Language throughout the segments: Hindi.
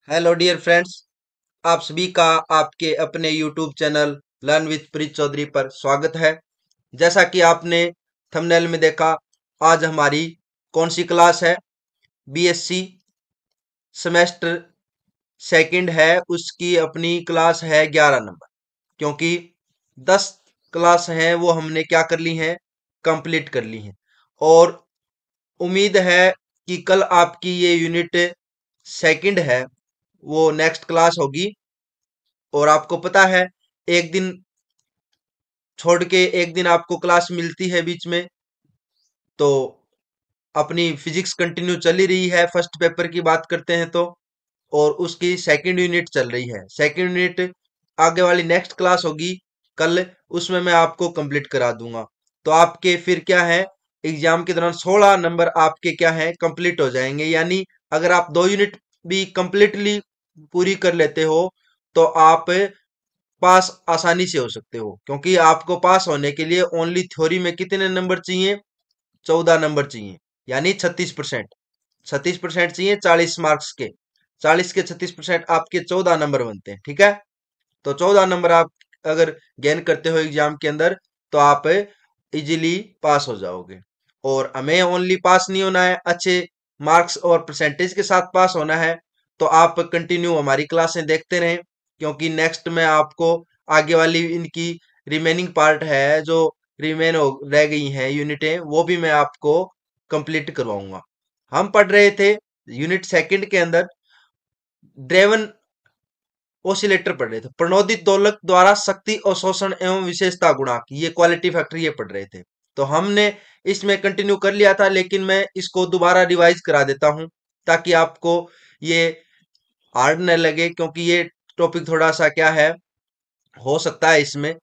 Hello dear friends. आप सभी का आपके अपने यूट्यूब चैनल लर्न विद प्रीत चौधरी पर स्वागत है। जैसा कि आपने थंबनेल में देखा, आज हमारी कौन सी क्लास है? बीएससी सेमेस्टर सेकंड है, उसकी अपनी क्लास है 11 नंबर। क्योंकि 10 क्लास हैं वो हमने क्या कर ली हैं, कंप्लीट कर ली हैं। और उम्मीद है कि कल आपकी ये यूनिट सेकंड है वो नेक्स्ट क्लास होगी। और आपको पता है, एक दिन छोड़ के एक दिन आपको क्लास मिलती है बीच में। तो अपनी फिजिक्स कंटिन्यू चल ही रही है, फर्स्ट पेपर की बात करते हैं तो। और उसकी सेकंड यूनिट चल रही है। सेकंड यूनिट आगे वाली नेक्स्ट क्लास होगी कल, उसमें मैं आपको कंप्लीट करा दूंगा। तो आपके फिर क्या है, एग्जाम के दौरान 16 नंबर आपके क्या है, कंप्लीट हो जाएंगे। यानी अगर आप 2 यूनिट भी कंप्लीटली पूरी कर लेते हो तो आप पास आसानी से हो सकते हो। क्योंकि आपको पास होने के लिए ओनली थ्योरी में कितने नंबर चाहिए? 14 नंबर चाहिए, यानी 36%। 36% चाहिए 40 मार्क्स के। 40 के 36% आपके 14 नंबर बनते हैं, ठीक है। तो 14 नंबर आप अगर गेन करते हो एग्जाम के अंदर तो आप इजीली पास हो जाओगे। और हमें ओनली पास नहीं होना है, अच्छे मार्क्स और परसेंटेज के साथ पास होना है। तो आप कंटिन्यू हमारी क्लासें देखते रहें, क्योंकि नेक्स्ट में आपको आगे वाली इनकी रिमेनिंग पार्ट है जो रिमेन हो रह गई हैं यूनिटें, वो भी मैं आपको कंप्लीट करवाऊंगा। हम पढ़ रहे थे यूनिट सेकंड के अंदर ड्रेवन ओसिलेटर पढ़ रहे थे, प्रणोदित दोलक द्वारा शक्ति अवशोषण एवं विशेषता गुणांक, ये क्वालिटी फैक्टर ये पढ़ रहे थे। तो हमने इसमें कंटिन्यू कर लिया था, लेकिन मैं इसको दोबारा रिवाइज करा देता हूं ताकि आपको ये हार्ड न लगे। क्योंकि ये टॉपिक थोड़ा सा क्या है, हो सकता है इसमें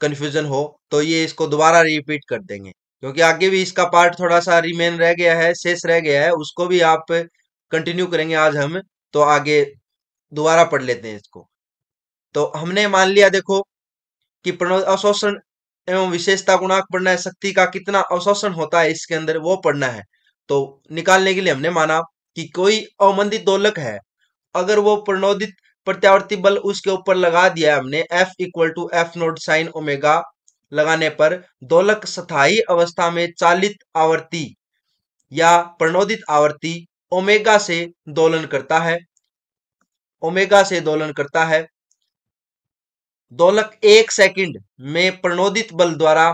कंफ्यूजन हो, तो ये इसको दोबारा रिपीट कर देंगे। क्योंकि आगे भी इसका पार्ट थोड़ा सा रिमेन रह गया है, शेष रह गया है, उसको भी आप कंटिन्यू करेंगे आज हम। तो आगे दोबारा पढ़ लेते हैं इसको। तो हमने मान लिया, देखो, कि अवशोषण एवं विशेषता गुणांक पढ़ना है, शक्ति का कितना अवशोषण होता है इसके अंदर वो पढ़ना है। तो निकालने के लिए हमने माना कि कोई अवमंदित दोलक है, अगर वो प्रणोदित प्रत्यावर्ती बल उसके ऊपर लगा दिया है हमने, F equal to F naught sine omega लगाने पर दोलक स्थायी अवस्था में चालित आवर्ती या प्रणोदित आवर्ती ओमेगा से दोलन करता है। ओमेगा से दोलन करता है। दोलक 1 सेकंड में प्रणोदित बल द्वारा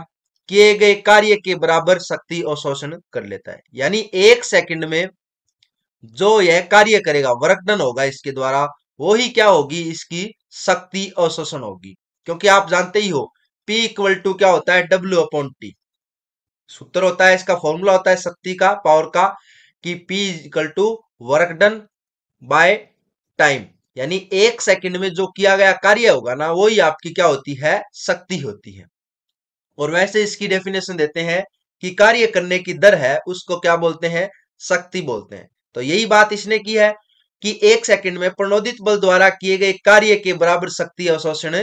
किए गए कार्य के बराबर शक्ति अवशोषण कर लेता है। यानी 1 सेकंड में जो यह कार्य करेगा, वर्क डन होगा इसके द्वारा, वो ही क्या होगी, इसकी शक्ति अवशोषण होगी। क्योंकि आप जानते ही हो P इक्वल टू क्या होता है, W अपॉन टी सूत्र होता है, इसका फॉर्मूला होता है शक्ति का, पावर का, कि P equal to work done by time. यानी 1 सेकंड में जो किया गया कार्य होगा ना, वही आपकी क्या होती है, शक्ति होती है। और वैसे इसकी डेफिनेशन देते हैं कि कार्य करने की दर है उसको क्या बोलते हैं, शक्ति बोलते हैं। तो यही बात इसने की है कि 1 सेकंड में प्रणोदित बल द्वारा किए गए कार्य के बराबर शक्ति अवशोषण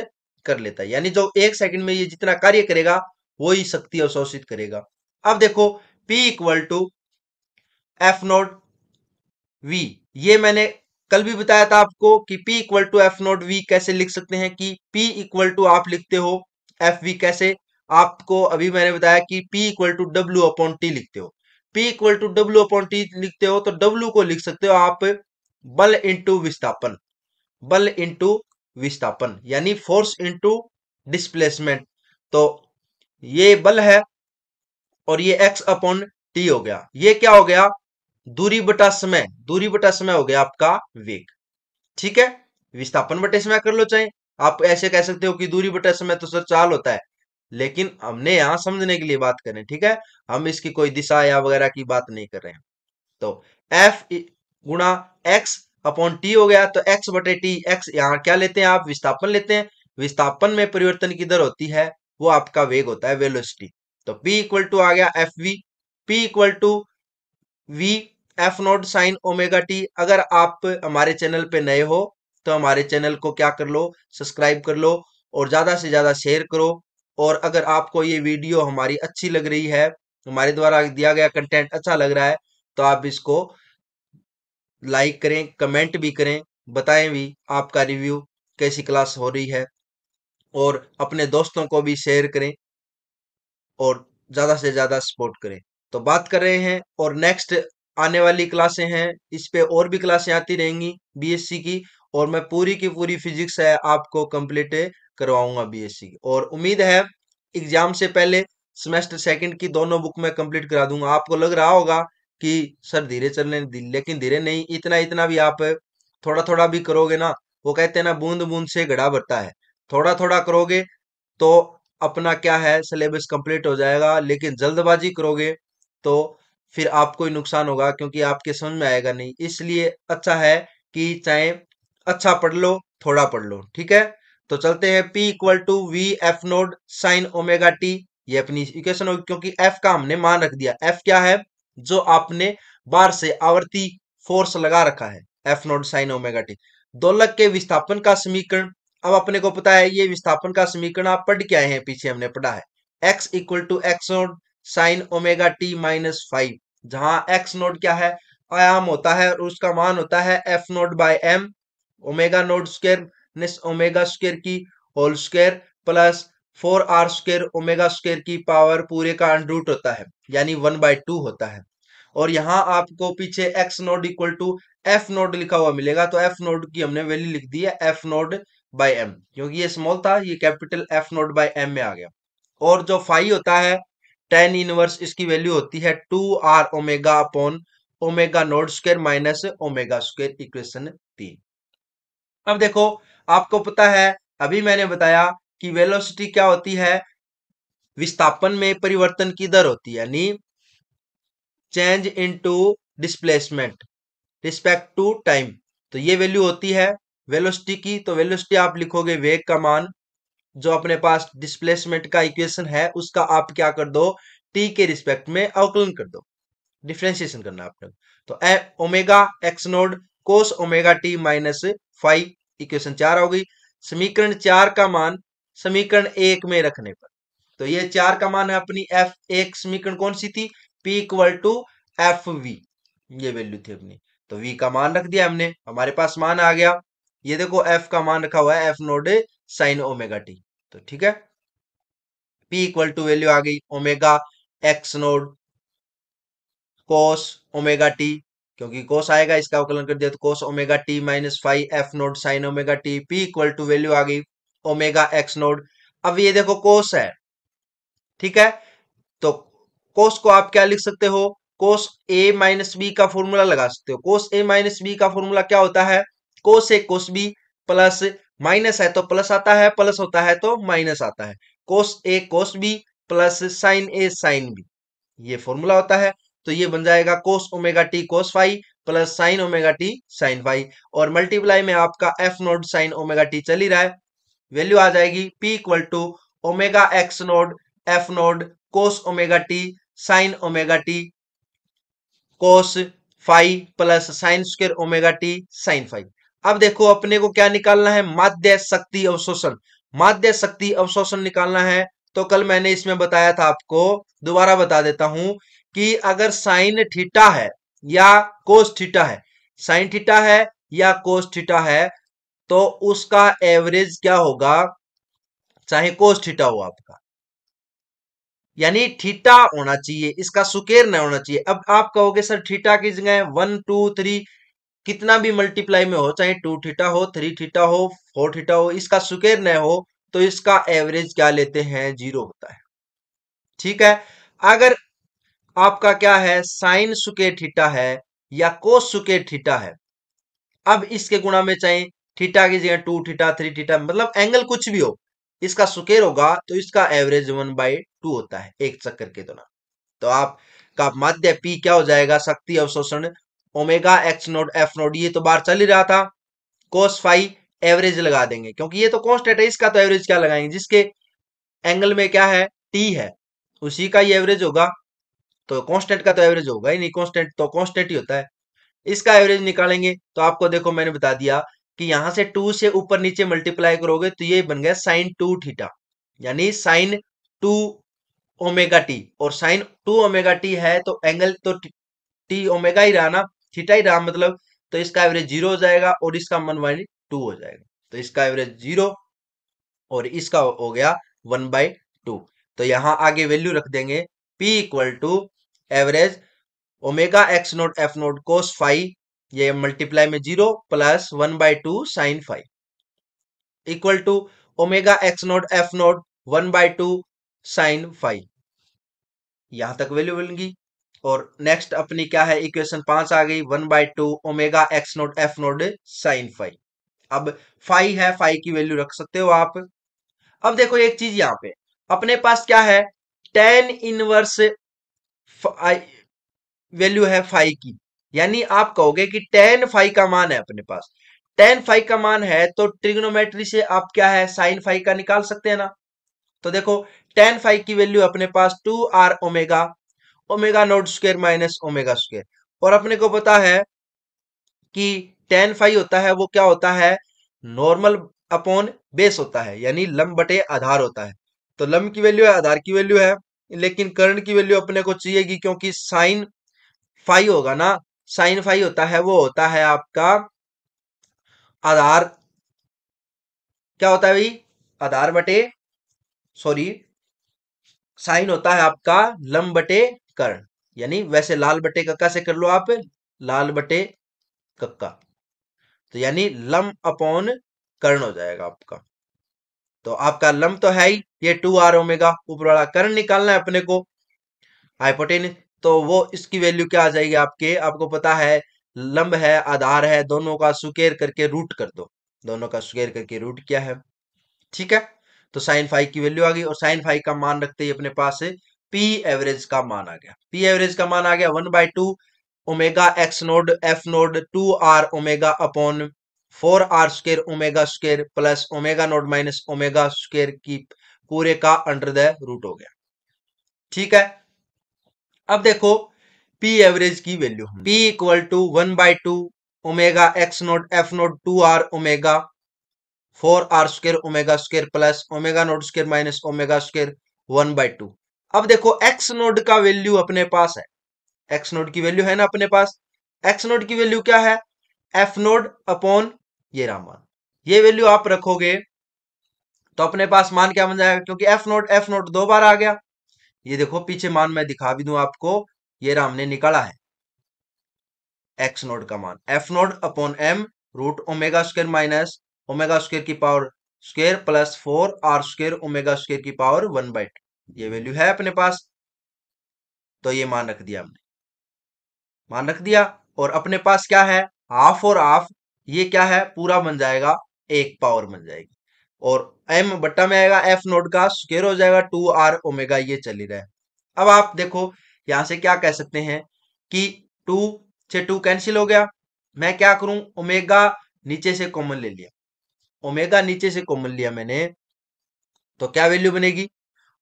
कर लेता है। यानी जो 1 सेकंड में ये जितना कार्य करेगा वही शक्ति अवशोषित करेगा। अब देखो, P equal to F naught V, ये मैंने कल भी बताया था आपको कि P equal to F naught V कैसे लिख सकते हैं। कि P इक्वल टू आप लिखते हो एफ वी कैसे, आपको अभी मैंने बताया कि P equal to W upon T लिखते हो। P equal to W upon T लिखते हो तो W को लिख सकते हो आप बल इंटू विस्थापन। बल इंटू विस्थापन यानी फोर्स इंटू डिस्प्लेसमेंट। तो ये बल है और ये एक्स अपॉन टी हो गया। ये क्या हो गया, दूरी बटा समय। दूरी बटा समय हो गया आपका वेग, ठीक है। विस्थापन बटे समय कर लो चाहे, आप ऐसे कह सकते हो कि दूरी बटा समय तो सर चाल होता है, लेकिन हमने यहां समझने के लिए बात करें, ठीक है। हम इसकी कोई दिशा या वगैरह की बात नहीं कर रहे हैं। तो एफ गुणा एक्स अपॉन टी हो गया। तो एक्स बटे टी, एक्स यहाँ क्या लेते हैं आप, विस्थापन लेते हैं। विस्थापन में परिवर्तन की दर होती है, वो आपका वेग होता है, वेलोसिटी। तो P इक्वल टू आ गया F V. P equal to V F naught sine omega T. अगर आप हमारे चैनल पे नए हो तो हमारे चैनल को क्या कर लो, सब्सक्राइब कर लो और ज्यादा से ज्यादा शेयर करो। और अगर आपको ये वीडियो हमारी अच्छी लग रही है, हमारे द्वारा दिया गया कंटेंट अच्छा लग रहा है, तो आप इसको लाइक करें, कमेंट भी करें बताएं भी आपका रिव्यू, कैसी क्लास हो रही है, और अपने दोस्तों को भी शेयर करें और ज्यादा से ज्यादा सपोर्ट करें। तो बात कर रहे हैं, और नेक्स्ट आने वाली क्लासें हैं, इस पे और भी क्लासें आती रहेंगी बीएससी की, और मैं पूरी की पूरी फिजिक्स है आपको कंप्लीट करवाऊंगा बीएससी की। और उम्मीद है एग्जाम से पहले सेमेस्टर सेकंड की दोनों बुक मैं कंप्लीट करा दूंगा। आपको लग रहा होगा कि सर धीरे चलने, लेकिन धीरे नहीं, इतना इतना भी आप थोड़ा थोड़ा भी करोगे ना, वो कहते हैं ना, बूंद बूंद से घड़ा भरता है। थोड़ा थोड़ा करोगे तो अपना क्या है, सिलेबस कंप्लीट हो जाएगा, लेकिन जल्दबाजी करोगे तो फिर आपको ही नुकसान होगा, क्योंकि आपके समझ में आएगा नहीं। इसलिए अच्छा है कि चाहे अच्छा पढ़ लो, थोड़ा पढ़ लो, ठीक है। तो चलते हैं, P equal to V F node sine omega T, ये अपनी इक्वेशन होगी, क्योंकि F का हमने मान रख दिया। F क्या है, जो आपने बार से आवर्ती फोर्स लगा रखा है, F node sine omega T. दोलक के विस्थापन का समीकरण, अब अपने को पता है ये विस्थापन का समीकरण आप पढ़ के आए हैं, पीछे हमने पढ़ा है, x equal to X naught sine omega T minus 5, जहां एक्स नोट क्या है, आयाम होता है, और उसका मान होता है F note by M, omega note square omega square की whole square plus 4r square omega square की पावर पूरे का अंडरूट होता है, यानी 1/2 होता है। और यहाँ आपको पीछे X naught equal to F naught लिखा हुआ मिलेगा, तो एफ नोड की हमने वैल्यू लिख दी है एफ नोड बाय एम, क्योंकि ये स्मॉल था, ये capital F note by M में आ गया। और जो फाई होता है टेन इनवर्स, इसकी वैल्यू होती है 2r omega upon omega node square minus omega square, equation 3। अब देखो, आपको पता है, अभी मैंने बताया कि वेलोसिटी क्या होती है, विस्थापन में परिवर्तन की दर होती है, यानी change into displacement respect to time. तो ये वैल्यू होती है वेलोसिटी की। तो वेलोसिटी आप लिखोगे वेग का मान, जो अपने पास डिस्प्लेसमेंट का इक्वेशन है उसका आप क्या कर दो, टी के रिस्पेक्ट में अवकलन कर दो, डिफ्रेंशिएशन करना है आपने। तो omega X nought cos omega T minus 5, equation 4 हो गई। समीकरण 4 का मान समीकरण 1 में रखने पर, तो ये 4 का मान है अपनी एफ, एक समीकरण कौन सी थी, P equal to F V, ये वैल्यू थी अपनी। तो वी का मान रख दिया हमने, हमारे पास मान आ गया। ये देखो एफ का मान रखा हुआ है F node sine omega T. तो ठीक है, पी इक्वल टू वैल्यू आ गई omega X nought cos omega T, क्योंकि कोस आएगा, इसका अवकलन कर दिया तो cos omega T minus 5 F node sine omega T. P equal to value आ गई ओमेगा एक्स नोड। अब ये देखो कोस है, ठीक है, तो कोस को आप क्या लिख सकते हो, कोस ए माइनस बी का फॉर्मूला लगा सकते हो। कोस ए माइनस बी का फॉर्मूला क्या होता है, cos A cos B plus, minus है तो प्लस आता है, प्लस होता है तो माइनस आता है, cos A cos B plus sine A sine B, ये फॉर्मूला होता है। तो ये बन जाएगा cos omega T cos phi plus sine omega T sine phi, और मल्टीप्लाई में आपका F node sine omega T चल ही रहा है, वैल्यू आ जाएगी P equal to omega X naught F naught cos omega T sine omega T cos phi plus sine square omega T sine phi. अब देखो अपने को क्या निकालना है, माध्य शक्ति अवशोषण। माध्य शक्ति अवशोषण निकालना है, तो कल मैंने इसमें बताया था आपको, दोबारा बता देता हूं, कि अगर साइन थीटा है या कोस थीटा है, साइन थीटा है या कोस थीटा है, तो उसका एवरेज क्या होगा, चाहे कोस थीटा हो आपका, यानी थीटा होना चाहिए, इसका सुकेर न होना चाहिए। अब आप कहोगे सर थीटा की जगह 1 2 3 कितना भी मल्टीप्लाई में हो, चाहे 2 थीटा हो 3 थीटा हो 4 थीटा हो, इसका सुकेर न हो, तो इसका एवरेज क्या लेते हैं, 0 होता है, ठीक है। अगर आपका क्या है, साइन सुकेर थीटा है या कोस सुकेर थीटा है, अब इसके गुणा में चाहे थीटा की जगह 2 थीटा 3 थीटा, मतलब एंगल कुछ भी हो, इसका सुकेर होगा, तो इसका एवरेज 1/2 होता है एक चक्कर के दौरान। तो आपका माध्य पी क्या हो जाएगा, शक्ति अवशोषण omega X naught F node, ये तो बार चल ही रहा था, कोस फाई एवरेज लगा देंगे, क्योंकि ये तो कांस्टेंट है, इसका तो एवरेज क्या लगाएंगे, जिसके एंगल में क्या है, टी है, उसी का ही एवरेज होगा। तो कांस्टेंट का तो एवरेज होगा ही नहीं, कांस्टेंट तो कांस्टेंट ही होता है। इसका एवरेज निकालेंगे, तो आपको देखो मैंने बता दिया कि यहां से 2 से ऊपर नीचे मल्टीप्लाई करोगे तो ये बन गया साइन 2 थीटा, यानी साइन 2 ओमेगा टी, और साइन 2 ओमेगा टी है तो एंगल तो टी ओमेगा ही रहा ना, थीटा ही रहा, मतलब तो इसका एवरेज 0 हो जाएगा और इसका 1/2 हो जाएगा। तो इसका एवरेज 0 और इसका हो गया 1/2। तो यहां आगे वैल्यू रख देंगे P equal to average omega X naught F naught cos phi, ये मल्टीप्लाई में 0 plus 1/2 sine phi equal to omega X naught F naught 1/2 sine phi. यहां तक वैल्यू बनेगी। और नेक्स्ट अपनी क्या है, इक्वेशन 5 आ गई 1/2 omega X naught F naught sine phi. अब फाई है, फाई की वैल्यू रख सकते हो आप। अब देखो एक चीज यहां पे अपने पास क्या है, टेन इनवर्स वैल्यू है फाई की, यानी आप कहोगे कि टेन फाई का मान है अपने पास। टेन फाई का मान है तो ट्रिग्नोमेट्री से आप क्या है, साइन फाई का निकाल सकते हैं ना। तो देखो टेन फाई की वैल्यू अपने पास 2r omega omega naught square minus omega square. और अपने को पता है कि टेन फाई होता है वो क्या होता है, नॉर्मल अपॉन बेस होता है, यानी लंब बटे आधार होता है। तो लंब की वैल्यू है, आधार की वैल्यू है, लेकिन कर्ण की वैल्यू अपने को चाहिएगी, क्योंकि साइन फाई होगा ना, साइन फाई होता है वो होता है आपका आधार, क्या होता है भाई, आधार बटे, सॉरी, साइन होता है आपका लंब बटे कर्ण। यानी वैसे लाल बटे कक्का से कर लो आप, लाल बटे कक्का, तो यानी लंब अपॉन कर्ण हो जाएगा आपका। तो आपका लंब तो है ही, ये 2r ओमेगा, ऊपर वाला कर्ण निकालना है अपने को, हाइपोटेन्यूज। तो वो इसकी वैल्यू क्या आ जाएगी आपके, आपको पता है लंब है आधार है, दोनों का स्क्वायर करके रूट कर दो, दोनों का स्क्वायर करके रूट किया है, ठीक है। तो साइन फाई की वैल्यू आ गई, और साइन फाई का मान रखते ही अपने पास पी एवरेज का मान आ गया। पी एवरेज का मान आ गया 1/2 omega X naught F node 2r omega upon 4r square omega square plus omega node minus omega square की पूरे का अंडर द रूट हो गया, ठीक है। अब देखो पी एवरेज की value, P equal to 1/2 omega X naught F naught 2r omega 4r square omega square plus omega note square minus omega square 1/2। अब देखो एक्स नोड का वैल्यू अपने पास है, एक्स नोड की वैल्यू है ना अपने पास, एक्स नोड की वैल्यू क्या है, एफ नोड अपॉन ये रहा मान, ये वैल्यू आप रखोगे तो अपने पास मान क्या बन जाएगा, क्योंकि एफ नोट दो बार आ गया। ये देखो पीछे मान मैं दिखा भी दूं आपको, ये रहा हमने निकाला है एक्स नोड का मान, F nought upon M root omega square minus omega square की power square plus 4r square omega square की पावर 1/2, ये वैल्यू है अपने पास। तो ये मान रख दिया हमने, मान रख दिया। और अपने पास क्या है, हाफ और हाफ, ये क्या है पूरा बन जाएगा, एक पावर बन जाएगी, और m बट्टा में आएगा एफ नोड का स्क्वायर हो जाएगा 2r ओमेगा, ये चल ही रहा है। अब आप देखो यहां से क्या कह सकते हैं कि 2 से 2 कैंसिल हो गया, मैं क्या करूं, ओमेगा नीचे से कॉमन ले लिया, ओमेगा नीचे से कॉमन लिया मैंने, तो क्या वैल्यू बनेगी,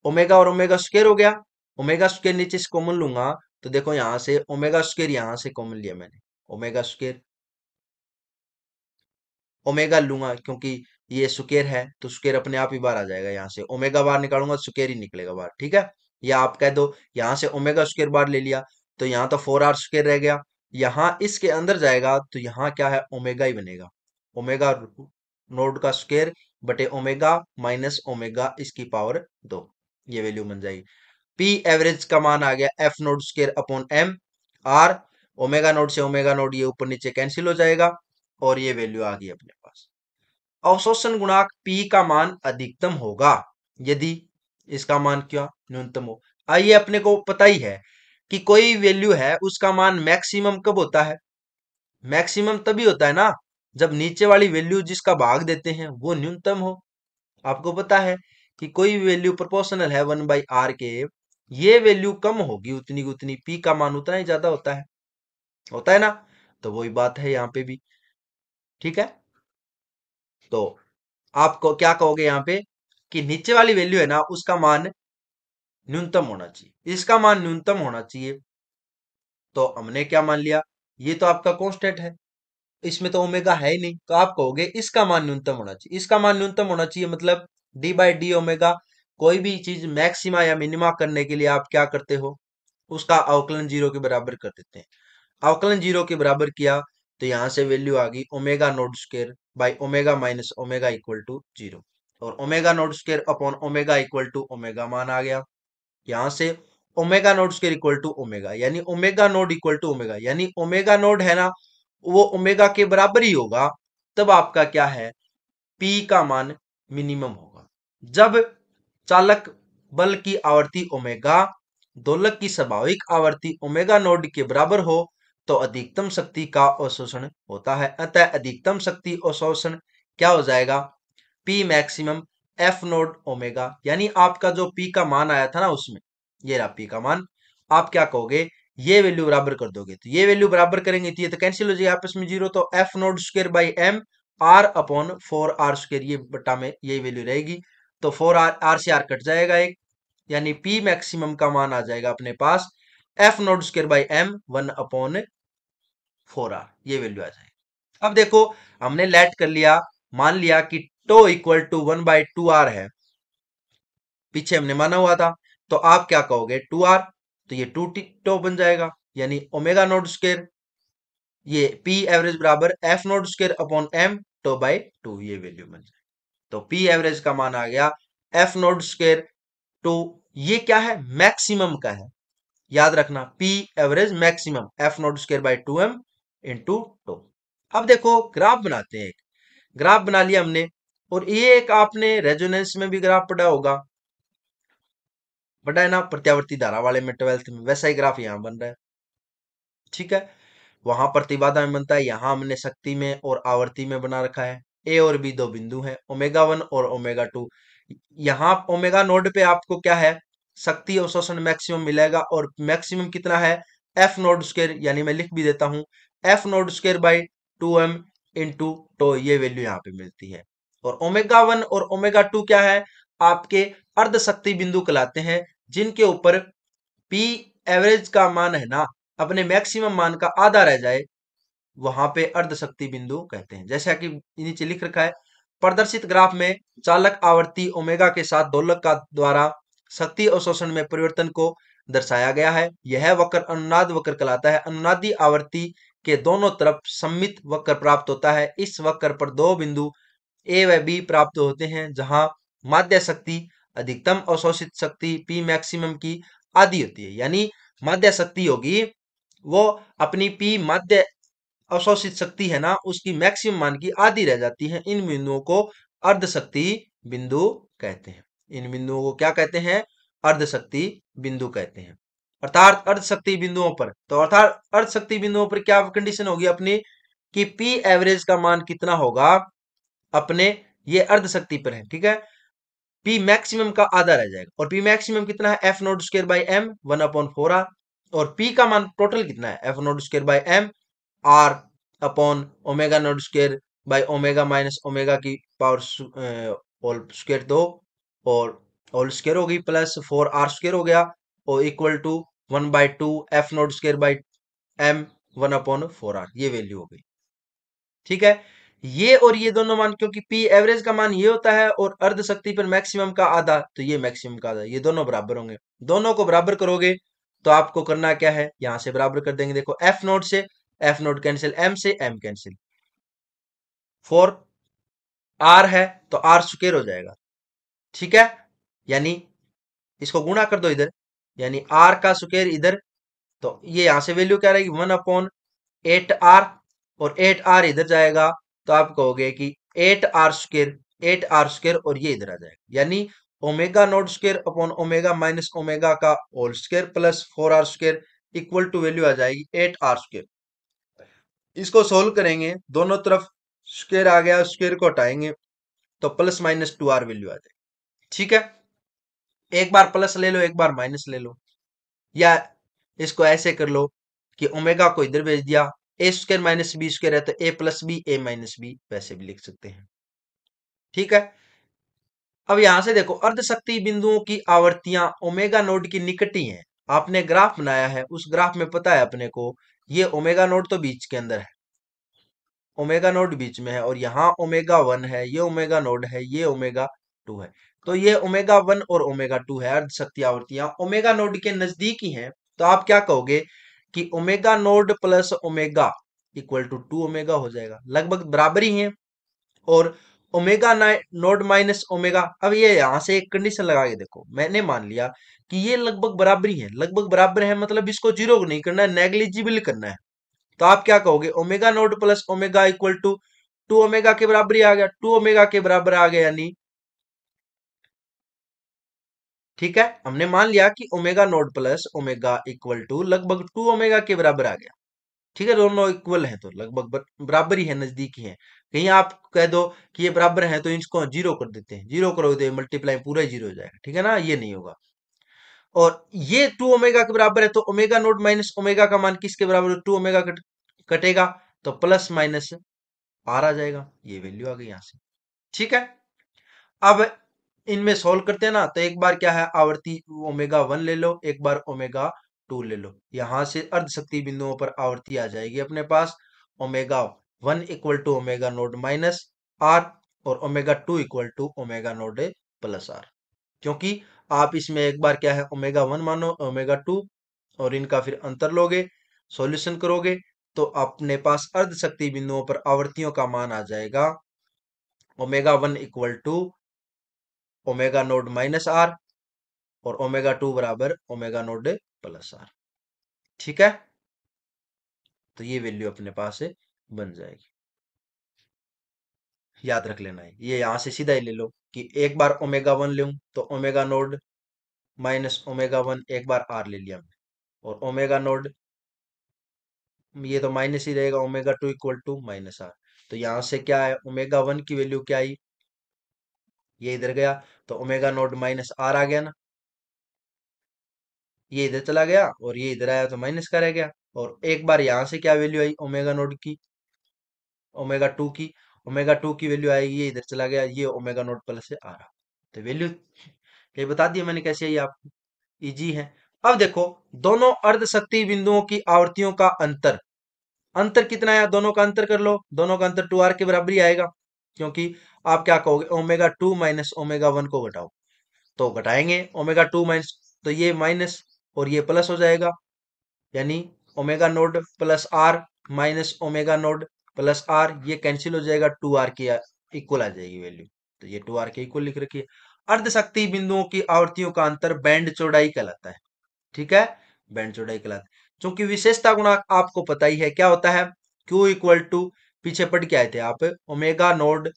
ओमेगा और ओमेगा स्क्वायर हो गया, ओमेगा स्क्वायर नीचे से कॉमन लूंगा तो देखो यहां से ओमेगा स्क्वायर यहां से कॉमन लिया मैंने, ओमेगा स्क्वायर ओमेगा लूंगा क्योंकि ये स्क्वायर है तो स्क्वायर अपने आप ही बाहर आ जाएगा, यहाँ से ओमेगा बाहर निकालूंगा स्क्वायर ही निकलेगा बाहर, ठीक है। या आप कह दो यहाँ से ओमेगा स्क्वायर बाहर ले लिया तो यहाँ तो 4r स्क्वायर रह गया, यहाँ इसके अंदर जाएगा तो यहाँ क्या है, ओमेगा ही बनेगा, ओमेगा नोड का स्क्वायर बटे ओमेगा माइनस ओमेगा इसकी पावर 2, ये वैल्यू बन जाएगी। पी एवरेज का मान आ गया F node square upon M R, omega naught से ओमेगा नोड ये ऊपर नीचे कैंसिल हो जाएगा, और ये वैल्यू आ गई अपने पास। अवशोषण गुणांक P का मान अधिकतम होगा यदि इसका मान क्या न्यूनतम हो। आइए अपने को पता ही है कि कोई वैल्यू है उसका मान मैक्सिमम कब होता है, मैक्सिमम तभी होता है ना जब नीचे वाली वैल्यू जिसका भाग देते हैं वो न्यूनतम हो। आपको पता है कि कोई वैल्यू प्रोपोर्शनल है 1/r के, ये वैल्यू कम होगी उतनी उतनी P का मान उतना ही ज्यादा होता है ना। तो वही बात है यहाँ पे भी, ठीक है। तो आपको क्या कहोगे यहाँ पे कि नीचे वाली वैल्यू है ना उसका मान न्यूनतम होना चाहिए, इसका मान न्यूनतम होना चाहिए। तो हमने क्या मान लिया, ये तो आपका कांस्टेंट है, इसमें तो ओमेगा है ही नहीं, तो आप कहोगे इसका मान न्यूनतम होना चाहिए, इसका मान न्यूनतम होना चाहिए मतलब d/d ओमेगा। कोई भी चीज मैक्सिमा या मिनिमा करने के लिए आप क्या करते हो, उसका अवकलन 0 के बराबर कर देते हैं। अवकलन 0 के बराबर किया तो यहां से वैल्यू आ गई omega node square by omega minus omega equal to 0, और omega node square upon omega equal to omega मान आ गया। यहां से omega node square equal to omega, यानी omega nought equal to omega, यानी ओमेगा नोड है ना वो ओमेगा के बराबर ही होगा, तब आपका क्या है, पी का मान मिनिमम होगा। जब चालक बल की आवर्ती ओमेगा दोलक की स्वाभाविक आवर्ती ओमेगा नोड के बराबर हो तो अधिकतम शक्ति का अवशोषण होता है। अतः अधिकतम शक्ति अवशोषण क्या हो जाएगा, P maximum F node omega, यानी आपका जो पी का मान आया था ना उसमें, ये रहा पी का मान, आप क्या कहोगे, ये वैल्यू बराबर कर दोगे, तो ये वैल्यू बराबर करेंगे तो ये तो कैंसिल हो जाएगा आपस में जीरो, तो F node square by M R upon 4r square, ये बटा में यही वैल्यू रहेगी, तो 4r से आर कट जाएगा एक, यानी पी मैक्सिमम का मान आ जाएगा अपने पास F node square by M 1/4r, ये वैल्यू आ जाएगी। अब देखो हमने लेट कर लिया, मान लिया कि टो इक्वल टू 1/2r है, पीछे हमने माना हुआ था, तो आप क्या कहोगे 2r, तो ये 2 टो बन जाएगा, यानी ओमेगा नोड स्क्वायर ये पी एवरेज बराबर F node square upon M टो बाई 2, ये वैल्यू बन जाएगी। तो पी एवरेज का मान आ गया एफ नोड स्क्वायर टू, ये क्या है, मैक्सिमम का है, याद रखना P average maximum F node square by 2m into two. अब देखो ग्राफ बनाते हैं, एक ग्राफ बना लिया हमने, और ये एक आपने रेजोनेंस में भी ग्राफ पढ़ा होगा, पढ़ा है ना प्रत्यावर्ती धारा वाले में 12th में, वैसा ही ग्राफ यहाँ बन रहा है, ठीक है। वहां प्रतिबाधा में बनता है, यहाँ हमने शक्ति में और आवर्ती में बना रखा है। ए और बी दो बिंदु हैं, ओमेगा 1 और ओमेगा 2। यहाँ ओमेगा नोड पे आपको क्या है, शक्ति अवशोषण मैक्सिमम मिलेगा, और मैक्सिमम कितना है, एफ नोड स्क्वायर, यानी मैं लिख भी देता हूं F node square by 2m into तो ये वैल्यू यहाँ पे मिलती है। और ओमेगा 1 और ओमेगा 2 क्या है, आपके अर्ध शक्ति बिंदु कहलाते हैं, जिनके ऊपर पी एवरेज का मान है ना अपने मैक्सिमम मान का आधा रह जाए, वहां पे अर्ध शक्ति बिंदु कहते हैं। जैसा कि नीचे लिख रखा है, प्रदर्शित ग्राफ में चालक आवर्ती ओमेगा के साथ दोलक का द्वारा शक्ति अवशोषण में परिवर्तन को दर्शाया गया है। यह वक्र अनुनाद वक्र कहलाता है। अनुनादी आवर्ती के दोनों तरफ सममित वक्र प्राप्त होता है। इस वक्र पर दो बिंदु ए व बी प्राप्त होते हैं, जहां माध्य शक्ति अधिकतम अवशोषित शक्ति पी मैक्सिमम की आधी होती है, यानी माध्य शक्ति होगी वो अपनी पी माध्य अवशोषित शक्ति है ना उसकी मैक्सिमम मान की आधी रह जाती है। इन बिंदुओं को अर्ध शक्ति बिंदु कहते हैं। इन बिंदुओं को क्या कहते हैं, अर्ध शक्ति बिंदु कहते हैं। अर्थात अर्ध शक्ति बिंदुओं पर, तो अर्थात अर्ध शक्ति बिंदुओं पर क्या कंडीशन होगी अपनी, कि पी एवरेज का मान कितना होगा अपने, ये अर्ध शक्ति पर है, ठीक है, पी मैक्सिमम का आधा रह जाएगा। और पी मैक्सिमम कितना है, F naught square by M 1/4r, और पी का मान टोटल कितना है, F naught square by M R upon omega note square by omega minus omega की पावर होल स्क्वायर 2, और होल स्क्वायर हो गई प्लस 4r स्क्वायर हो गया, और equal to 1/2 F naught square by M 1/4r, ये वैल्यू हो गई, ठीक है। ये और ये दोनों मान, क्योंकि पी एवरेज का मान ये होता है और अर्ध शक्ति पर मैक्सिमम का आधा, तो ये मैक्सिमम का आधा, ये दोनों बराबर होंगे। दोनों को बराबर करोगे तो आपको करना क्या है, यहां से बराबर कर देंगे, देखो एफ नोट से एफ नोट कैंसिल, एम से एम कैंसिल, 4r है तो आर स्क्वायर हो जाएगा, ठीक है, यानी इसको गुणा कर दो इधर, यानी आर का स्क्वायर इधर, तो ये यहां से वैल्यू क्या रहेगी 1/8r, और 8r इधर जाएगा तो आप कहोगे कि 8r स्क्वायर और ये इधर आ जाएगा, यानी omega note square upon omega minus omega का whole square plus 4r square equal to value आ जाएगी 8r स्क्वायर। इसको सोल्व करेंगे, दोनों तरफ स्क्वायर आ गया, स्क्वायर को हटाएंगे तो प्लस माइनस 2r वैल्यू आ जाएगी, ठीक है। एक बार प्लस ले लो, एक बार माइनस ले लो, या इसको ऐसे कर लो कि ओमेगा को इधर भेज दिया, ए स्क्वायर माइनस बी स्क्वायर है तो ए प्लस बी ए माइनस बी, वैसे भी लिख सकते हैं, ठीक है। अब यहां से देखो अर्ध शक्ति बिंदुओं की आवर्तियां ओमेगा नोड की निकट ही हैं। आपने ग्राफ बनाया है, उस ग्राफ में पता है अपने को ये ओमेगा नोड तो बीच के अंदर है, ओमेगा नोड बीच में है, और यहाँ ओमेगा 1 है, ये ओमेगा नोड है, ये ओमेगा 2 है, तो ये ओमेगा 1 और ओमेगा 2 है, अर्ध शक्ति आवर्तियां ओमेगा नोड के नजदीक ही हैं। तो आप क्या कहोगे कि omega node plus omega equal to 2 omega हो जाएगा, लगभग बराबर ही है। और ओमेगा नोड माइनस ओमेगा, अब ये यहां से एक कंडीशन लगा के देखो, मैंने मान लिया कि ये लगभग बराबरी है, लगभग बराबर है मतलब इसको जीरो नहीं करना है, नेग्लिजिबल करना है। तो आप क्या कहोगे, omega node plus omega equal to 2 omega के बराबर ही आ गया, 2 ओमेगा के बराबर आ गया, यानी ठीक है, हमने मान लिया कि omega node plus omega equal to लगभग 2 ओमेगा के बराबर आ गया। ठीक है, दोनों इक्वल हैं तो लगभग बराबर ही है, नजदीकी है। कहीं आप कह दो कि ये बराबर है तो इसको जीरो कर देते हैं, जीरो करोगे तो मल्टीप्लाई पूरा ही जीरो हो जाएगा, ठीक है ना, ये नहीं होगा। और ये 2 ओमेगा के बराबर है तो ओमेगा नोट माइनस ओमेगा का मान किसके बराबर, 2 ओमेगा कटेगा तो प्लस माइनस आर आ जाएगा, ये वैल्यू आ गई यहां से। ठीक है, अब इनमें सोल्व करते हैं ना, तो एक बार क्या है, आवर्ती ओमेगा 1 ले लो, एक बार ओमेगा 2 ले लो, यहां से अर्ध शक्ति बिंदुओं पर आवर्ती आ जाएगी अपने पास, omega 1 equal to omega node minus R और omega 2 equal to omega node plus R. क्योंकि आप इसमें एक बार क्या है, ओमेगा 1 मानो ओमेगा 2 और इनका फिर अंतर लोगे, सॉल्यूशन करोगे, तो अपने पास अर्ध शक्ति बिंदुओं पर आवर्तियों का मान आ जाएगा omega 1 equal to omega node minus R और ओमेगा 2 बराबर ओमेगा नोड प्लस आर। ठीक है, तो ये वैल्यू अपने पास से बन जाएगी, याद रख लेना है, ये यहां से सीधा ही ले लो कि एक बार ओमेगा 1 लूं तो ओमेगा नोड माइनस ओमेगा 1, एक बार आर ले लिया हमने, और ओमेगा नोड ये तो माइनस ही रहेगा, omega 2 equal to minus R. तो यहां से क्या है, ओमेगा 1 की वैल्यू क्या आई, ये इधर गया, तो ओमेगा नोड माइनस आर आ गया ना, ये इधर चला गया और ये इधर आया तो माइनस का रह गया। और एक बार यहां से क्या वैल्यू आई ओमेगा नोड की, ओमेगा 2 की, ओमेगा 2 की वैल्यू आएगी, ये इधर चला गया, ये ओमेगा नोड प्लस से आ रहा, तो वैल्यू ये बता दिया मैंने कैसे आई आपको, इजी है। अब देखो, दोनों अर्ध शक्ति बिंदुओं की आवर्तियों का अंतर, अंतर कितना है, दोनों का अंतर कर लो, दोनों का अंतर 2r के बराबर ही आएगा, क्योंकि आप क्या कहोगे, ओमेगा 2 माइनस ओमेगा 1 को घटाओ, तो घटाएंगे ओमेगा 2 माइनस, तो ये माइनस और ये प्लस हो जाएगा, यानी omega node plus R minus omega node plus R, ये कैंसिल हो जाएगा, 2r के इक्वल आ जाएगी वैल्यू, तो ये 2r के इक्वल लिख रखिए। अर्ध शक्ति बिंदुओं की आवर्तियों का अंतर बैंड चौड़ाई कहलाता है। ठीक है, बैंड चौड़ाई कहलाता है। क्योंकि विशेषता गुणांक आपको पता ही है क्या होता है, Q इक्वल टू, पीछे पढ़ के आए थे आप, ओमेगा नोड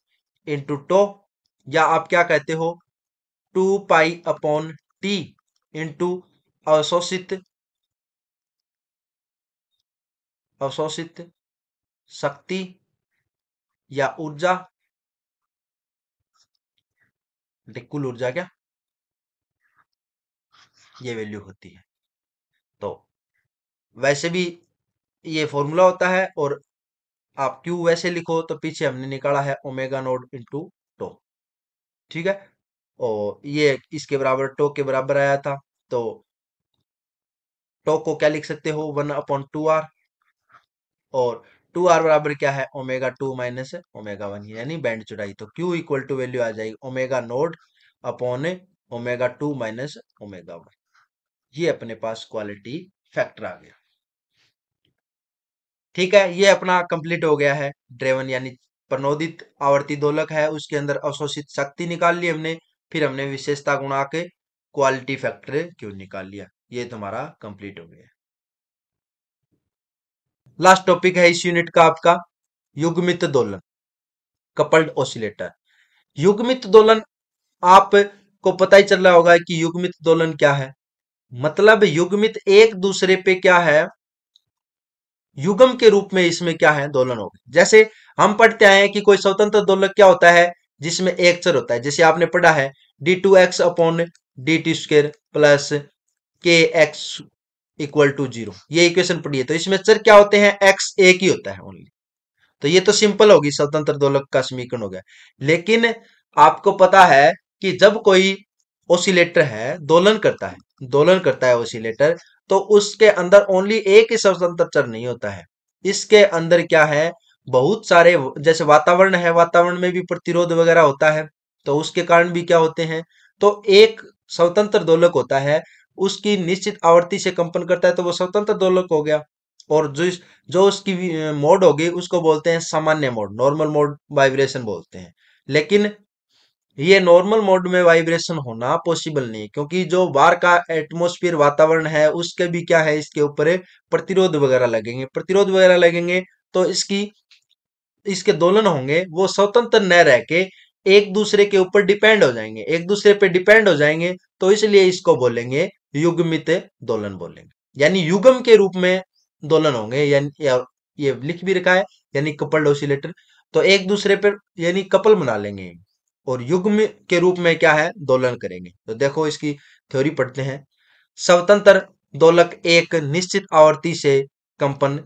इंटू टो, या आप क्या कहते हो 2 पाई अपॉन टी इंटू अवशोषित अवशोषित शक्ति या ऊर्जा, कुल ऊर्जा क्या, ये वैल्यू होती है। तो वैसे भी ये फॉर्मूला होता है, और आप क्यू वैसे लिखो तो पीछे हमने निकाला है ओमेगा नोड इंटू टो। ठीक है, और ये इसके बराबर टो के बराबर आया था, तो टो को क्या लिख सकते हो, 1/2r, और 2r बराबर क्या है, ओमेगा 2 माइनस ओमेगा 1, यानी बैंड चौड़ाई। तो Q इक्वल टू वैल्यू आ जाएगी omega node upon omega 2 minus omega 1, ये अपने पास क्वालिटी फैक्टर आ गया। ठीक है, ये अपना कंप्लीट हो गया है, ड्रेवन यानी प्रणोदित आवर्ती दोलक है, उसके अंदर अवशोषित शक्ति निकाल ली हमने, फिर हमने विशेषता गुणा के क्वालिटी फैक्टर क्यों निकाल लिया, ये तुम्हारा कंप्लीट हो गया। लास्ट टॉपिक है इस यूनिट का आपका युग्मित दोलन, कपल्ड ऑसिलेटर। युग्मित दोलन आपको पता ही चल रहा होगा कि युग्मित दोलन क्या है, मतलब युग्मित एक दूसरे पे क्या है, युग्म के रूप में इसमें क्या है, दोलन होगा। जैसे हम पढ़ते आए हैं कि कोई स्वतंत्र दोलक क्या होता है, जिसमें एक चर होता है, जैसे आपने पढ़ा है d2x upon dt² plus kx equal to 0, ये इक्वेशन पढ़ी है। तो इसमें चर क्या होते हैं, x एक ही होता है ओनली, तो ये तो सिंपल होगी, स्वतंत्र दोलक का समीकरण हो गया। लेकिन आपको पता है कि जब कोई ओसिलेटर है, दोलन करता है ओसिलेटर, तो उसके अंदर ओनली एक ही स्वतंत्र चर नहीं होता है, इसके अंदर क्या है, बहुत सारे, जैसे वातावरण है, वातावरण में भी प्रतिरोध वगैरह होता है, तो उसके कारण भी क्या होते हैं, तो एक स्वतंत्र दोलक होता है, उसकी निश्चित आवर्ती से कंपन करता है, तो वो स्वतंत्र दोलक हो गया। और जो उसकी मोड होगी उसको बोलते हैं सामान्य मोड, नॉर्मल मोड वाइब्रेशन बोलते हैं। लेकिन ये नॉर्मल मोड में वाइब्रेशन होना पॉसिबल नहीं है, क्योंकि जो बाहर का एटमॉस्फेयर वातावरण है उसके भी क्या है, इसके ऊपर प्रतिरोध वगैरह लगेंगे, प्रतिरोध वगैरह लगेंगे तो इसके दोलन होंगे वो स्वतंत्र न रह के एक दूसरे के ऊपर डिपेंड हो जाएंगे, एक दूसरे पे डिपेंड हो जाएंगे। तो इसलिए इसको बोलेंगे युग्मित दोलन बोलेंगे, यानी युग्म के रूप में दोलन होंगे, यानी ये लिख भी रखा है, यानी कपल्ड ऑसिलेटर। तो एक दूसरे पर यानी कपल बना लेंगे और युग्म के रूप में क्या है, दोलन करेंगे। तो देखो इसकी थ्योरी पढ़ते हैं। स्वतंत्र दोलक एक निश्चित आवर्ती से कंपन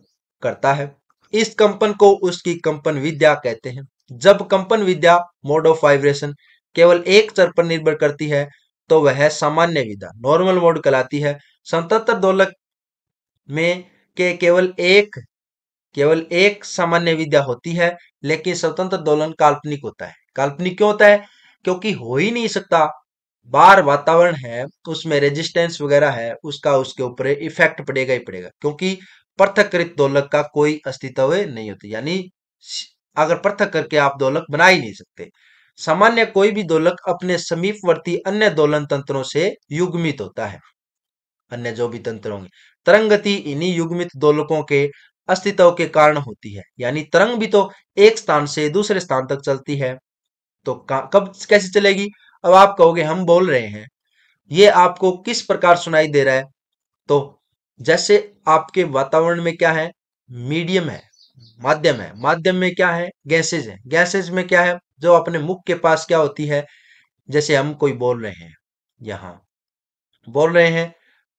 करता है। इस कंपन को उसकी कंपन विद्या कहते हैं। जब कंपन विद्या मोड ऑफ वाइब्रेशन केवल एक चर पर निर्भर करती है तो वह सामान्य विद्या नॉर्मल मोड कहलाती है। स्वतंत्र दोलक में के केवल एक सामान्य विद्या होती है, लेकिन स्वतंत्र दोलन काल्पनिक होता है। काल्पनिक क्यों होता है? क्योंकि हो ही नहीं सकता। बाहर वातावरण है, उसमें रेजिस्टेंस वगैरह है, उसका उसके ऊपर इफेक्ट पड़ेगा ही पड़ेगा, क्योंकि पृथक्कृत दोलक का कोई अस्तित्व नहीं होती, यानी अगर पृथक करके आप दोलक बना ही नहीं सकते। सामान्य कोई भी दोलक अपने समीपवर्ती अन्य दोलन तंत्रों से युग्मित होता है। अन्य जो भी तंत्र होंगे, तरंग गति इन्हीं युग्मित दोलकों के अस्तित्व के कारण होती है। यानी तरंग भी तो एक स्थान से दूसरे स्थान तक चलती है, तो कब कैसे चलेगी? अब आप कहोगे हम बोल रहे हैं, ये आपको किस प्रकार सुनाई दे रहा है? तो जैसे आपके वातावरण में क्या है, मीडियम है, माध्यम है, माध्यम में क्या है, गैसेज है, गैसेज में क्या है, जो अपने मुख के पास क्या होती है, जैसे हम कोई बोल रहे हैं, यहाँ बोल रहे हैं,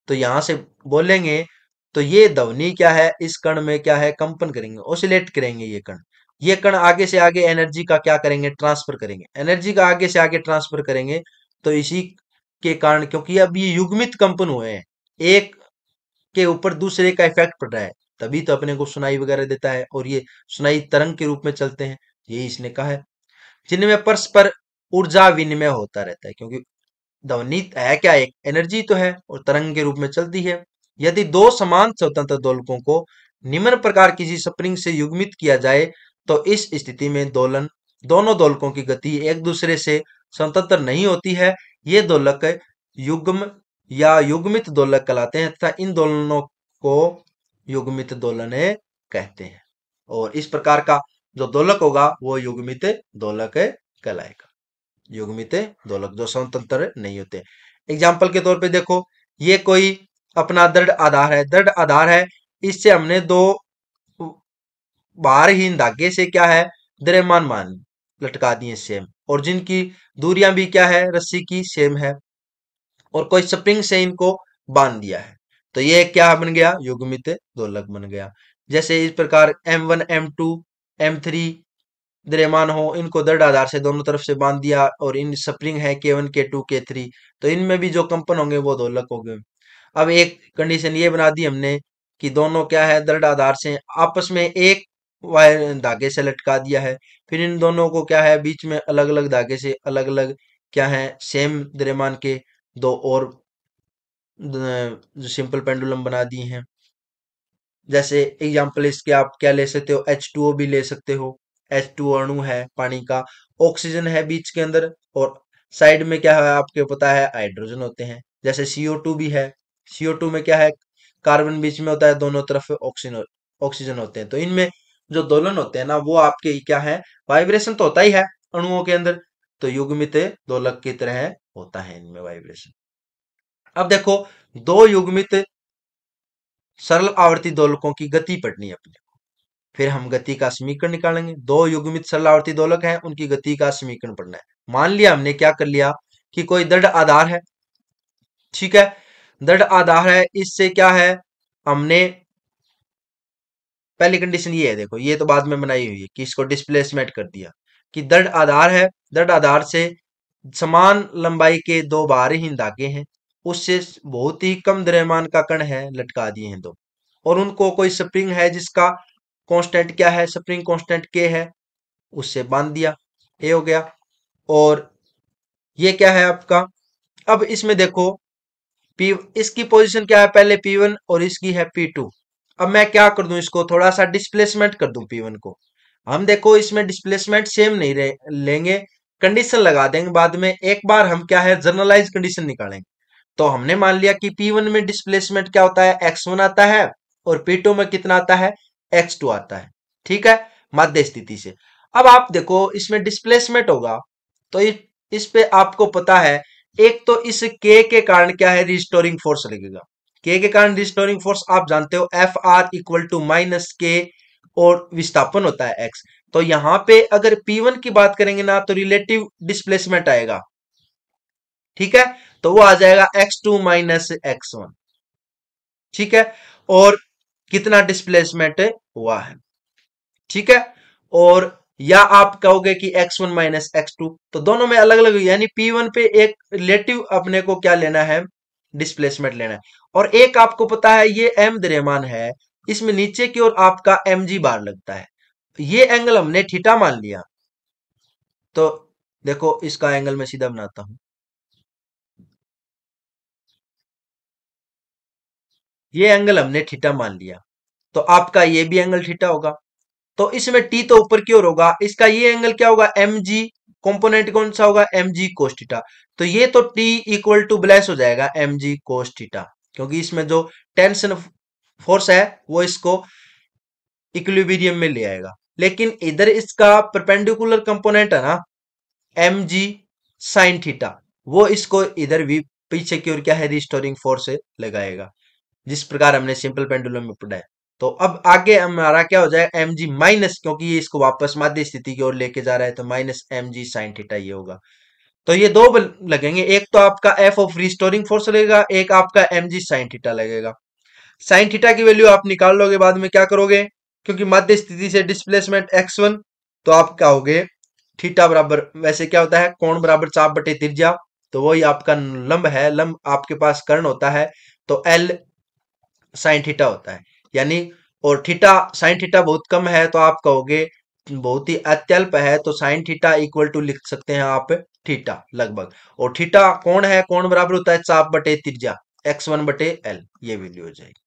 तो यहां से बोलेंगे तो ये ध्वनि क्या है, इस कण में क्या है, कंपन करेंगे, ऑसिलेट करेंगे ये कण आगे से आगे एनर्जी का क्या करेंगे, ट्रांसफर करेंगे, एनर्जी का आगे से आगे ट्रांसफर करेंगे। तो इसी के कारण, क्योंकि अब ये युग्मित कंपन हुए हैं, एक के ऊपर दूसरे का इफेक्ट पड़ रहा है, तभी तो अपने को सुनाई वगैरह देता है, और ये सुनाई तरंग के रूप में चलते हैं, यही इसने कहा है, जिनमें परस्पर ऊर्जा विनिमय होता रहता है। क्योंकि ध्वनि है क्या, एक एनर्जी तो है और तरंग के रूप में चलती है। यदि दो समान स्वतंत्र दोलकों को निम्न प्रकार किसी स्प्रिंग से युग्मित किया जाए तो इस स्थिति में दोनों दोलकों की गति एक दूसरे से स्वतंत्र नहीं होती है। ये दोलक युग्म या युग्मित दोलक कहलाते हैं तथा इन दोलनों को युग्मित दोलने कहते हैं। और इस प्रकार का जो दोलक होगा वो युग्मित दोलक कहलाएगा। युग्मित दोलक जो स्वतंत्र नहीं होते। एग्जाम्पल के तौर पे देखो, ये कोई अपना दृढ़ आधार है, दृढ़ आधार है, इससे हमने दो भारहीन धागे से क्या है, द्रव्यमान मान लटका दिए सेम, और जिनकी दूरियां भी क्या है, रस्सी की सेम है, और कोई स्प्रिंग से इनको बांध दिया है, तो ये क्या बन गया, युग्मित दोलक बन गया। जैसे इस प्रकार M1 M2 M3 द्रव्यमान हो, इनको दृढ़ आधार से दोनों तरफ से बांध दिया, और इन स्प्रिंग है K1 K2 K3, तो इनमें भी जो कंपन होंगे वो दोलक होंगे। अब एक कंडीशन ये बना दी हमने कि दोनों क्या है, दृढ़ आधार से आपस में एक वायर धागे से लटका दिया है, फिर इन दोनों को क्या है, बीच में अलग अलग धागे से अलग अलग क्या है, सेम द्रव्यमान के दो और जो सिंपल पेंडुलम बना दिए हैं। जैसे एग्जाम्पल इसके आप क्या ले सकते हो, H2O भी ले सकते हो, H2 अणु है पानी का, ऑक्सीजन है बीच के अंदर, और साइड में क्या है आपके पता है, हाइड्रोजन होते हैं। जैसे CO2 भी है, CO2 में क्या है, कार्बन बीच में होता है, दोनों तरफ ऑक्सीजन ऑक्सीजन होते हैं। तो इनमें जो दोलन होते हैं ना, वो आपके क्या है, वाइब्रेशन तो होता ही है अणुओं के अंदर, तो युग्मित दोलक की तरह होता है इनमें वाइब्रेशन। अब देखो, दो युग्मित सरल आवर्ती दोलकों की गति पढ़नी है अपने, फिर हम गति का समीकरण निकालेंगे। दो युग्मित सरल आवर्ती दोलक हैं, उनकी गति का समीकरण पढ़ना है। मान लिया हमने क्या कर लिया कि कोई दृढ़ आधार है, ठीक है, दृढ़ आधार है, इससे क्या है, हमने पहली कंडीशन ये है, देखो ये तो बाद में बनाई हुई है कि इसको डिस्प्लेसमेंट कर दिया, कि दृढ़ आधार है, दृढ़ आधार से समान लंबाई के दो बारहीन धागे हैं, उससे बहुत ही कम द्रव्यमान का कण है, लटका दिए हैं दो, और उनको कोई स्प्रिंग है जिसका कांस्टेंट क्या है, स्प्रिंग कांस्टेंट के है, उससे बांध दिया, ये हो गया। और ये क्या है आपका, अब इसमें देखो P, इसकी पोजीशन क्या है, पहले P1 और इसकी है P2, अब मैं क्या कर दूं, इसको थोड़ा सा डिस्प्लेसमेंट कर दूं P1 को। हम देखो इसमें डिस्प्लेसमेंट सेम नहीं लेंगे, कंडीशन लगा देंगे बाद में। एक बार हम क्या है जनरलाइज कंडीशन निकालेंगे। तो हमने मान लिया कि P1 में डिस्प्लेसमेंट क्या होता है, x1 आता है, और P2 में कितना आता है, x2 आता है। ठीक है, माध्य स्थिति से। अब आप देखो इसमें डिस्प्लेसमेंट होगा तो इस पे आपको पता है, एक तो इस k के कारण क्या है, रिस्टोरिंग फोर्स लगेगा। k के कारण रिस्टोरिंग फोर्स आप जानते हो, F R equal to minus K, और विस्थापन होता है x। तो यहां पे अगर P1 की बात करेंगे ना तो रिलेटिव डिस्प्लेसमेंट आएगा। ठीक है, तो वो आ जाएगा x2 माइनस x1। ठीक है, और कितना डिस्प्लेसमेंट हुआ है। ठीक है, और या आप कहोगे कि x1 माइनस x2, तो दोनों में अलग अलग, यानी P1 पे एक रिलेटिव अपने को क्या लेना है, डिस्प्लेसमेंट लेना है। और एक आपको पता है ये m द्रव्यमान है, इसमें नीचे की ओर आपका mg बार लगता है। ये एंगल हमने थीटा मान लिया। तो देखो इसका एंगल मैं सीधा बनाता हूं, ये एंगल हमने थीटा मान लिया, तो आपका ये भी एंगल थीटा होगा। तो इसमें टी तो ऊपर की ओर होगा, इसका ये एंगल क्या होगा, एम जी। कॉम्पोनेंट कौन सा होगा, एम जी कोस थीटा। तो ये तो टी इक्वल टू ब्लैस हो जाएगा एम जी कोस थीटा, क्योंकि इसमें जो टेंशन फोर्स है वो इसको इक्विलिब्रियम में ले आएगा। लेकिन इधर इसका परपेंडिकुलर कंपोनेंट है ना, एम जी साइन थीटा, वो इसको इधर भी पीछे की ओर क्या है, रिस्टोरिंग फोर्स लगाएगा, जिस प्रकार हमने सिंपल पेंडुलम में पढ़ा है। तो अब आगे हमारा क्या हो जाए, एम जी माइनस, क्योंकि ये इसको वापस माध्य स्थिति की ओर लेके जा रहा है, तो minus M G sine theta ये होगा। तो ये दो लगेंगे, एक तो आपका एफ ऑफ रिस्टोरिंग फोर्स लगेगा, एक आपका एम जी साइन थीटा लगेगा। साइन थीटा की वैल्यू आप निकाल लोगे, बाद में क्या करोगे, क्योंकि माध्य स्थिति से डिस्प्लेसमेंट x1, तो आप क्या होगे, थीटा बराबर, वैसे क्या होता है, कोण बराबर चाप बटे त्रिज्या, तो वही आपका लंब है, लंब आपके पास कर्ण होता है, तो एल साइन थीटा होता है। यानी, और थीटा साइन थीटा बहुत कम है, तो आप कहोगे बहुत ही अत्यल्प है, तो साइन थीटा इक्वल टू लिख सकते हैं आप थीटा लगभग। और थीटा कोण है, कोण बराबर होता है चाप बटे त्रिज्या, x1 बटे एल, ये वैल्यू हो जाएगी।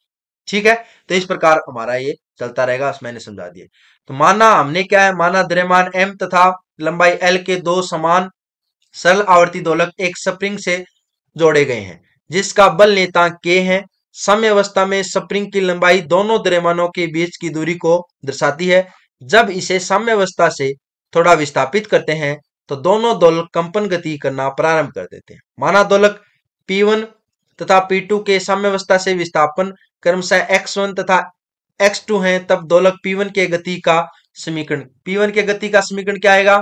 ठीक है, तो इस प्रकार हमारा ये चलता रहेगा, मैंने समझा दिया। तो माना हमने क्या है, माना द्रव्यमान m तथा लंबाई l के दो समान सरल आवर्ती दोलक एक स्प्रिंग से जोड़े गए हैं, जिसका बल नियतांक k है। साम्य अवस्था में स्प्रिंग की लंबाई दोनों द्रव्यमानों के बीच की दूरी को दर्शाती है। जब इसे साम्य अवस्था से थोड़ा विस्थापित करते हैं तो दोनों दोलक कंपन गति करना प्रारंभ कर देते हैं। माना दोलक P1 तथा P2 के साम्य अवस्था से विस्थापन क्रमशः x1 तथा x2 हैं, तब दोलक P1 के गति का समीकरण, P1 के गति का समीकरण क्या आएगा,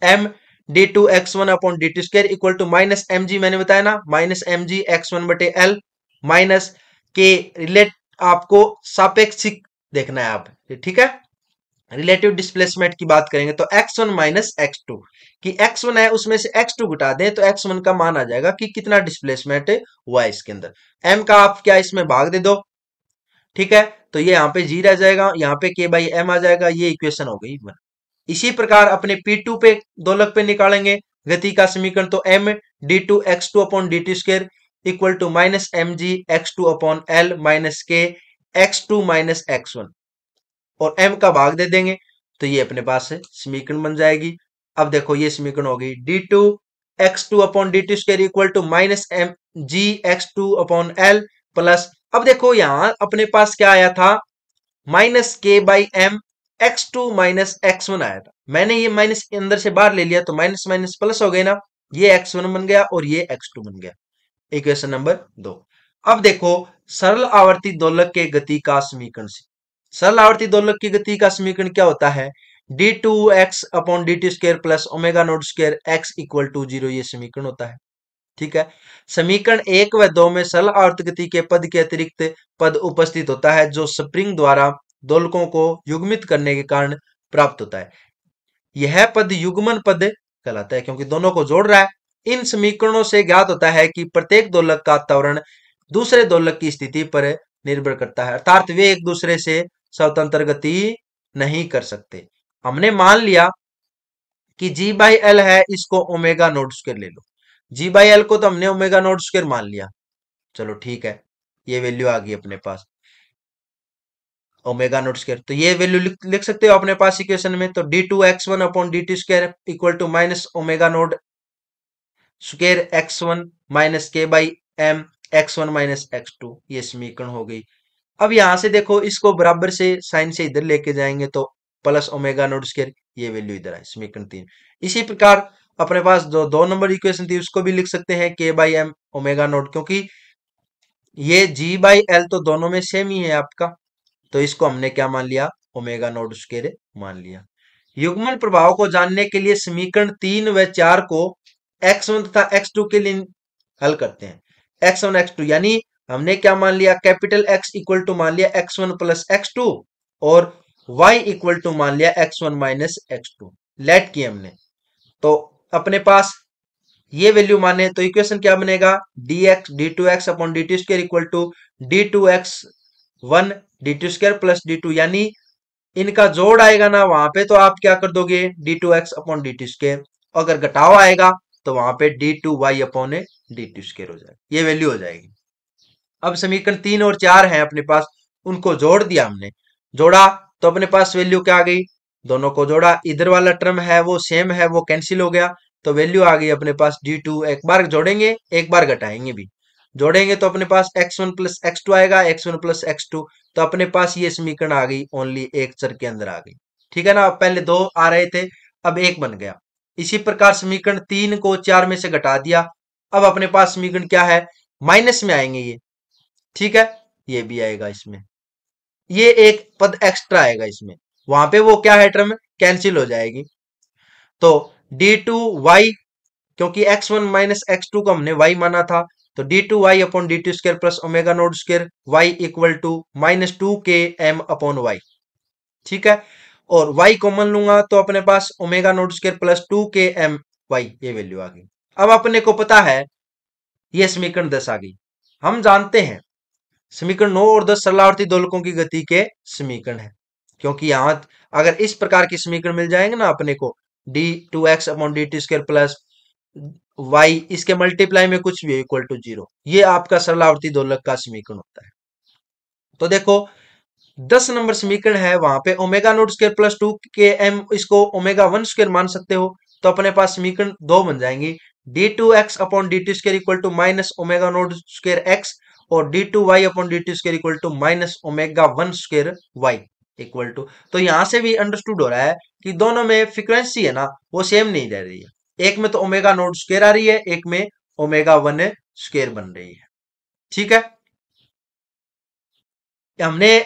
m d2x1 upon dt square equal to minus M G, मैंने बताया ना, माइनस एम जी x1 बटे एल, माइनस के रिलेट, आपको सापेक्षिक देखना है आप, ठीक है। रिलेटिव डिस्प्लेसमेंट की बात करेंगे तो x1 माइनस x2, कि x1 है उसमें से x2 घटा दें तो x1 का मान आ जाएगा कि कितना डिस्प्लेसमेंट हुआ है इसके अंदर। m का आप क्या इसमें भाग दे दो, ठीक है, तो ये यहाँ पे जी रह जाएगा, यहाँ पे k बाई एम आ जाएगा, ये इक्वेशन हो गई। इसी प्रकार अपने P2 पे दोलक पे निकालेंगे गति का समीकरण, तो m d2 x2 upon dt square equal to minus M G x2 upon L minus K x2 minus x1, और m का भाग दे देंगे, तो ये अपने पास है समीकरण बन जाएगी। अब देखो ये समीकरण होगी d2 x2 upon dt square equal to minus M G x2 upon L plus, अब देखो यहां अपने पास क्या आया था, माइनस के by M x2 minus x1 आया था, मैंने ये माइनस के अंदर से बाहर ले लिया, तो माइनस माइनस प्लस हो गए ना, ये x1 बन गया और ये x2 बन गया, इक्वेशन नंबर 2। अब देखो सरल आवर्ती दोलक के गति का समीकरण से, सरल आवर्ती दोलक की गति का समीकरण क्या होता है, D two X upon D T square plus omega naught square X equal to zero, ये समीकरण होता है। ठीक है, समीकरण 1 व 2 में सरल आवर्त गति के पद के अतिरिक्त पद उपस्थित होता है, जो स्प्रिंग द्वारा दोलकों को युग्मित करने के कारण प्राप्त होता है। यह पद युग्मन पद कहलाता है, क्योंकि दोनों को जोड़ रहा है। इन समीकरणों से ज्ञात होता है कि प्रत्येक दोलक का त्वरण दूसरे दोलक की स्थिति पर निर्भर करता है, अर्थात वे एक दूसरे से स्वतंत्र गति नहीं कर सकते। हमने मान लिया कि जी बाई एल है, इसको ओमेगा नोट स्क्वायर ले लो, जी बाई एल को तो हमने ओमेगा नोट स्क्वायर मान लिया, चलो ठीक है, ये वैल्यू आ गई अपने पास। Omega not square. तो ये वैल्यू लिख सकते हो अपने पास इक्वेशन में। तो d2x1 upon dt square equal to minus omega not square x1 minus k by m x1 minus x2, ये समीकरण हो गई। अब यहां से देखो, इसको बराबर से साइन से इधर लेके जाएंगे तो प्लस ओमेगा नॉट स्क्वायर, ये वैल्यू इधर है समीकरण 3। इसी प्रकार अपने पास जो 2 नंबर इक्वेशन थी उसको भी लिख सकते हैं k by m omega naught, क्योंकि ये g बाई एल तो दोनों में सेम ही है आपका, तो इसको हमने क्या मान लिया, ओमेगा नॉट स्क्वायर मान लिया। युग्मन प्रभाव को जानने के लिए समीकरण 3 व 4 को x1 तथा x2 के लिए हल करते हैं। x1 x2 यानी हमने क्या मान लिया, कैपिटल X इक्वल टू मान लिया x1 प्लस x2 और y इक्वल टू मान लिया x1 माइनस x2, लेट की हमने। तो अपने पास ये वैल्यू माने तो इक्वेशन क्या बनेगा, dx d2x upon dt square equal to d2x1 dt square plus d2, यानी इनका जोड़ आएगा ना वहां पे, तो आप क्या कर दोगे d2x अपॉन dt स्क्वायर, अगर घटाव आएगा तो वहां पे d2y अपॉन dt स्क्वायर हो जाएगा, ये वैल्यू हो जाएगी। अब समीकरण 3 और 4 है अपने पास, उनको जोड़ दिया हमने, जोड़ा तो अपने पास वैल्यू क्या आ गई, दोनों को जोड़ा, इधर वाला टर्म है वो सेम है, वो कैंसिल हो गया, तो वैल्यू आ गई अपने पास d2, एक बार जोड़ेंगे एक बार घटाएंगे भी, जोड़ेंगे तो अपने पास x1 प्लस x2 आएगा, x1 प्लस x2, तो अपने पास ये समीकरण आ गई, ओनली एक चर के अंदर आ गई, ठीक है ना। पहले 2 आ रहे थे, अब 1 बन गया। इसी प्रकार समीकरण 3 को 4 में से घटा दिया, अब अपने पास समीकरण क्या है, माइनस में आएंगे ये, ठीक है, ये भी आएगा इसमें, ये एक पद एक्स्ट्रा आएगा इसमें, वहां पे वो क्या है, टर्म कैंसिल हो जाएगी। तो d2y, क्योंकि x1 माइनस x2 को हमने y माना था, तो d2y upon dt square plus omega not square y equal to minus 2km upon y, ठीक है। और y कॉमन लूंगा तो अपने पास omega not square plus 2km y, ये वैल्यू आ गई। अब अपने को पता है ये समीकरण 10 आ गई। हम जानते हैं समीकरण 9 और 10 सरलावर्ती दोलकों की गति के समीकरण है, क्योंकि यहां अगर इस प्रकार के समीकरण मिल जाएंगे ना अपने को, d2x upon dt square plus y, इसके मल्टीप्लाई में कुछ भी इक्वल टू 0, ये आपका सरलावर्ती दोलक का समीकरण होता है। तो देखो 10 नंबर समीकरण है, वहां पे omega naught square plus 2km, इसको ओमेगा 1 स्क्वायर मान सकते हो, तो अपने पास समीकरण 2 बन जाएंगी, d2x upon dt square equal to minus omega note square x और d2y upon dt square equal to minus omega 1 square y equal to. तो यहां से भी अंडरस्टूड हो रहा है कि दोनों में फ्रीक्वेंसी है ना वो सेम नहीं रह रही है, एक में तो ओमेगा नोट स्क्वायर आ रही है, एक में ओमेगा 1 स्क्वायर बन रही है, ठीक है। हमने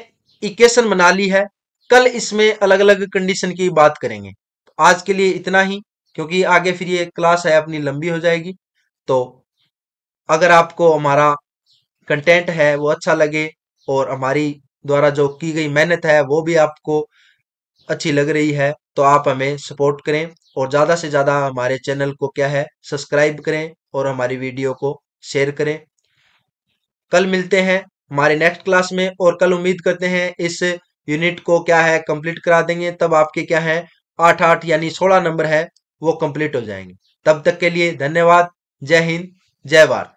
इक्वेशन बना ली है, कल इसमें अलग अलग कंडीशन की बात करेंगे। तो आज के लिए इतना ही, क्योंकि आगे फिर ये क्लास है अपनी लंबी हो जाएगी। तो अगर आपको हमारा कंटेंट है वो अच्छा लगे और हमारी द्वारा जो की गई मेहनत है वो भी आपको अच्छी लग रही है, तो आप हमें सपोर्ट करें और ज़्यादा से ज़्यादा हमारे चैनल को क्या है सब्सक्राइब करें और हमारी वीडियो को शेयर करें। कल मिलते हैं हमारे नेक्स्ट क्लास में, और कल उम्मीद करते हैं इस यूनिट को क्या है कंप्लीट करा देंगे, तब आपके क्या है 8 यानी 16 नंबर है वो कंप्लीट हो जाएंगे। तब तक के लिए धन्यवाद। जय हिंद, जय भारत।